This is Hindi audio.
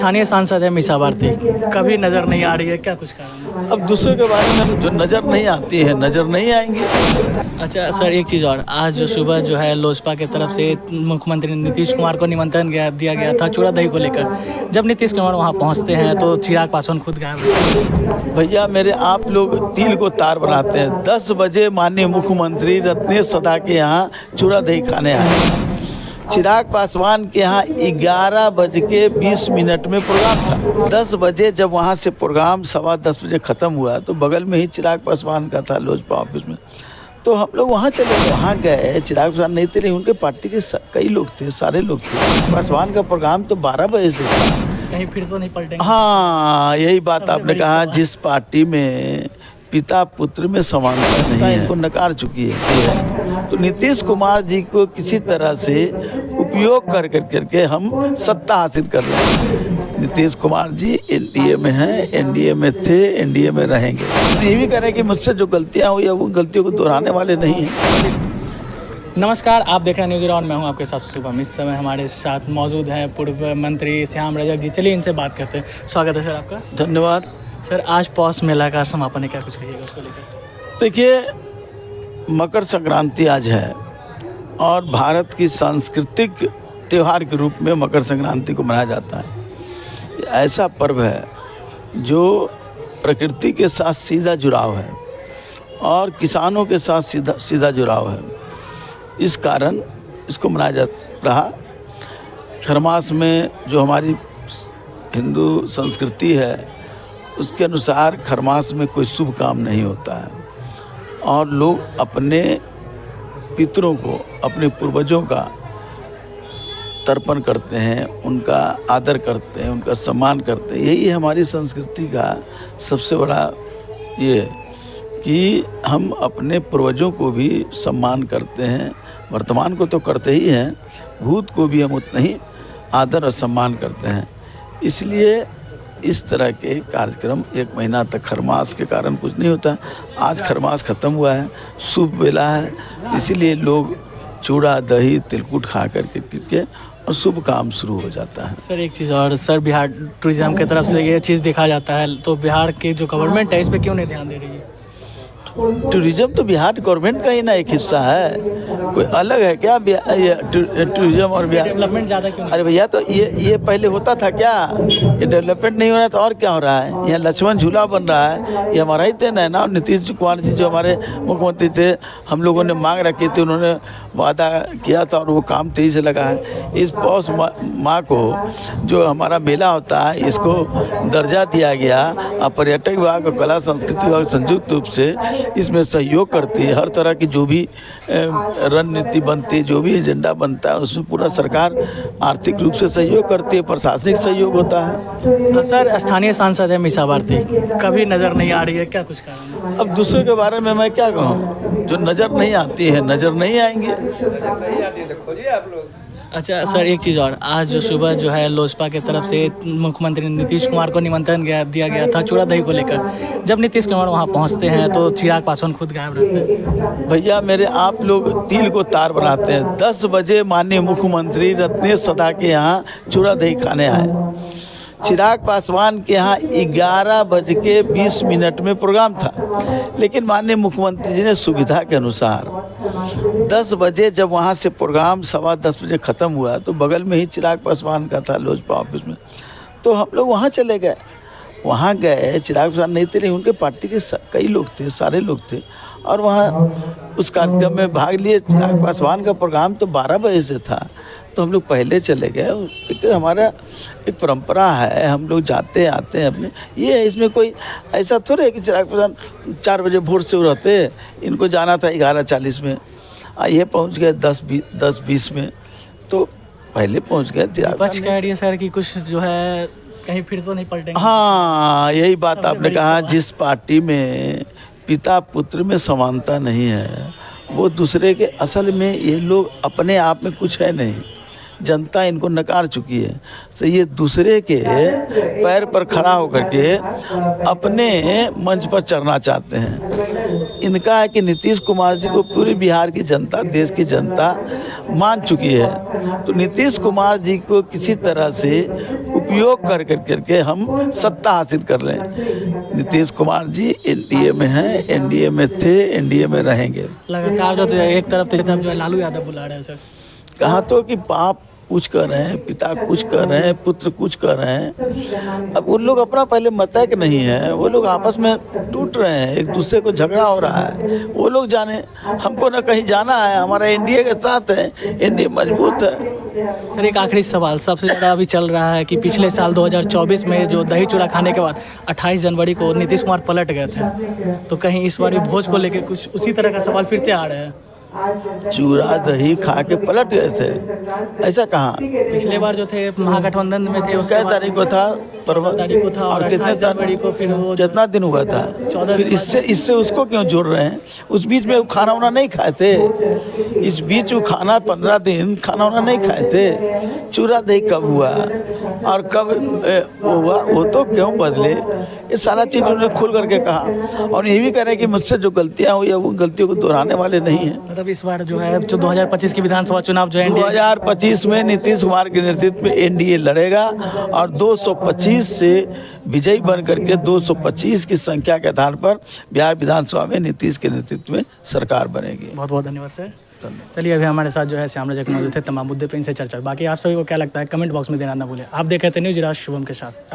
स्थानीय सांसद है मीसा भारती, कभी नज़र नहीं आ रही है, क्या कुछ कारण है? अब दूसरे के बारे में जो नज़र नहीं आती है नज़र नहीं आएंगी। अच्छा सर, एक चीज़ और, आज जो सुबह जो है लोजपा की तरफ से मुख्यमंत्री नीतीश कुमार को निमंत्रण दिया गया था चूड़ा दही को लेकर। जब नीतीश कुमार वहां पहुंचते हैं तो चिराग पासवान खुद गायब रहते हैं। भैया मेरे आप लोग तिल को तार बनाते हैं। 10 बजे माननीय मुख्यमंत्री रत्नेश सदा के यहाँ चूड़ा दही खाने आए। चिराग पासवान के यहाँ 11:20 में प्रोग्राम था। 10 बजे जब वहाँ से प्रोग्राम 10:15 बजे ख़त्म हुआ तो बगल में ही चिराग पासवान का था लोजपा ऑफिस में। तो हम लोग वहाँ चले गए। वहाँ गए, चिराग पासवान नहीं थे, उनके पार्टी के कई लोग थे, सारे लोग थे। पासवान का प्रोग्राम तो 12 बजे से था। कहीं फिर तो नहीं पलटेंगे? हाँ, यही बात आपने कहा। जिस पार्टी में पिता पुत्र में समानता नहीं है, इनको नकार चुकी है। तो नीतीश कुमार जी को किसी तरह से उपयोग करके हम सत्ता हासिल कर रहे हैं। नीतीश कुमार जी एनडीए में हैं, एनडीए में थे, एनडीए में रहेंगे। ये भी करें कि मुझसे जो गलतियां हुई है वो गलतियों को दोहराने वाले नहीं हैं। नमस्कार, आप देख रहे हैं न्यूज़ राउंड। मैं हूं आपके साथ शुभम। इस समय हमारे साथ मौजूद हैं पूर्व मंत्री श्याम रजक जी। चलिए इनसे बात करते हैं। स्वागत है सर आपका। धन्यवाद। सर, आज पौष मेला का समापन है, क्या कुछ कहिएगा उसको लेकर? देखिए, मकर संक्रांति आज है और भारत की सांस्कृतिक त्यौहार के रूप में मकर संक्रांति को मनाया जाता है। ये ऐसा पर्व है जो प्रकृति के साथ सीधा जुड़ाव है और किसानों के साथ सीधा जुड़ाव है। इस कारण इसको मनाया जा रहा। खरमास में जो हमारी हिंदू संस्कृति है उसके अनुसार खरमास में कोई शुभ काम नहीं होता है और लोग अपने पितरों को, अपने पूर्वजों का तर्पण करते हैं, उनका आदर करते हैं, उनका सम्मान करते हैं। यही हमारी संस्कृति का सबसे बड़ा ये कि हम अपने पूर्वजों को भी सम्मान करते हैं। वर्तमान को तो करते ही हैं, भूत को भी हम उतना ही आदर और सम्मान करते हैं। इसलिए इस तरह के कार्यक्रम 1 महीना तक, खरमास के कारण कुछ नहीं होता। आज खरमास ख़त्म हुआ है, शुभ बेला है, इसीलिए लोग चूड़ा दही तिलकुट खा करके और शुभ काम शुरू हो जाता है। सर, एक चीज़ और, सर बिहार टूरिज्म की तरफ से ये चीज़ देखा जाता है, तो बिहार की जो गवर्नमेंट है इस पर क्यों नहीं ध्यान दे रही है? टूरिज्म तो बिहार गवर्नमेंट का ही ना एक हिस्सा है, कोई अलग है क्या? ये टूरिज्म और बिहार डेवलपमेंट ज़्यादा क्यों? अरे भैया, तो ये पहले होता था क्या? ये डेवलपमेंट नहीं हो रहा है तो और क्या हो रहा है? यहाँ लक्ष्मण झूला बन रहा है, ये हमारा ही देन है ना। और नीतीश कुमार जी जो हमारे मुख्यमंत्री थे, हम लोगों ने मांग रखी थी, उन्होंने वादा किया था और वो काम तेज़ी से लगा है। इस पौष माह को जो हमारा मेला होता है इसको दर्जा दिया गया और पर्यटक विभाग और कला संस्कृति विभाग संयुक्त रूप से इसमें सहयोग करती है। हर तरह की जो भी रणनीति बनती है, जो भी एजेंडा बनता है, उसमें पूरा सरकार आर्थिक रूप से सहयोग करती है, प्रशासनिक सहयोग होता है। सर, स्थानीय सांसद है मीसा भारती, कभी नज़र नहीं आ रही है, क्या कुछ कारण है? अब दूसरे के बारे में मैं क्या कहूँ? जो नज़र नहीं आती है नज़र नहीं आएंगी। अच्छा सर, एक चीज़ और, आज जो सुबह जो है लोजपा की तरफ से मुख्यमंत्री नीतीश कुमार को निमंत्रण दिया गया था चूड़ा दही को लेकर। जब नीतीश कुमार वहां पहुंचते हैं तो चिराग पासवान खुद गायब रहते हैं। भैया मेरे आप लोग तिल को तार बनाते हैं। 10 बजे माननीय मुख्यमंत्री रत्नेश सदा के यहाँ चूड़ा दही खाने आए। चिराग पासवान के यहाँ 11:20 में प्रोग्राम था, लेकिन माननीय मुख्यमंत्री जी ने सुविधा के अनुसार 10 बजे जब वहाँ से प्रोग्राम 10:15 बजे ख़त्म हुआ तो बगल में ही चिराग पासवान का था लोजपा ऑफिस में। तो हम लोग वहाँ चले गए। वहाँ गए, चिराग पासवान नहीं थे, उनके पार्टी के कई लोग थे, सारे लोग थे और वहाँ उस कार्यक्रम में भाग लिए। चिराग पासवान का प्रोग्राम तो 12 बजे से था, तो हम लोग पहले चले गए। एक हमारा एक परंपरा है, हम लोग जाते आते हैं अपने। ये है, इसमें कोई ऐसा थोड़ा है कि चिराग पासवान 4 बजे भोर से रहते। इनको जाना था 11:40 में, ये पहुंच गए 10:20 में, तो पहले पहुंच गए। बच कह रही है सर कि कुछ जो है कहीं फिर तो नहीं पलटेंगे? हाँ, यही बात आपने कहा। जिस पार्टी में पिता पुत्र में समानता नहीं है वो दूसरे के, असल में ये लोग अपने आप में कुछ है नहीं, जनता इनको नकार चुकी है। तो ये दूसरे के पैर पर खड़ा होकर के अपने मंच पर चढ़ना चाहते हैं। इनका है कि नीतीश कुमार जी को पूरी बिहार की जनता, देश की जनता मान चुकी है। तो नीतीश कुमार जी को किसी तरह से उपयोग कर करके हम सत्ता हासिल कर रहे हैं। नीतीश कुमार जी एनडीए में हैं, एनडीए में थे, एनडीए में रहेंगे। लगातार जो एक तरफ जो है लालू यादव बुला रहे हैं सर। कहा तो कि बाप कुछ कर रहे हैं, पिता कुछ कर रहे हैं, पुत्र कुछ कर रहे हैं। अब उन लोग अपना पहले मतैक नहीं है, वो लोग आपस में टूट रहे हैं, एक दूसरे को झगड़ा हो रहा है, वो लोग जाने। हमको ना कहीं जाना है, हमारा एनडीए के साथ है, एनडीए मजबूत है। सर एक आखिरी सवाल, सबसे ज़्यादा अभी चल रहा है कि पिछले साल 2024 में जो दही चूड़ा खाने के बाद 28 जनवरी को नीतीश कुमार पलट गए थे, तो कहीं इस बार भोज को लेकर कुछ उसी तरह का सवाल फिर से आ रहे हैं। चूड़ा दही खा के पलट गए थे, ऐसा कहाँ? पिछले बार जो थे महागठबंधन में थे, उसके क्या बाद तारीख को था? 14 तारीख को था और कितने जनवरी को फिर वो कितना दिन हुआ था? 14 फिर इससे उसको क्यों जोड़ रहे हैं? उस बीच में वो खाना वाना नहीं खाए थे, इस बीच वो खाना 15 दिन खाना वाना नहीं खाए थे। चूड़ा दही कब हुआ और कब वो हुआ, वो तो क्यों बदले? ये सारा चीज़ उन्होंने खुल करके कहा, और ये भी कह रहे हैं कि मुझसे जो गलतियाँ हुई है वो गलतियों को दोहराने वाले नहीं हैं। मतलब इस बार जो है जो 2025 की विधानसभा चुनाव जो है 2025 में नीतीश कुमार के नेतृत्व में एनडीए लड़ेगा और 225 से विजयी बन करके 225 की संख्या के आधार पर बिहार विधानसभा में नीतीश के नेतृत्व में सरकार बनेगी। बहुत बहुत धन्यवाद सर। चलिए अभी हमारे साथ जो है श्याम रजक मौजूद थे, तमाम मुद्दे पे इनसे चर्चा। बाकी आप सभी को क्या लगता है कमेंट बॉक्स में देना ना भूलें। आप देख रहे थे न्यूज़ राज शुभम के साथ।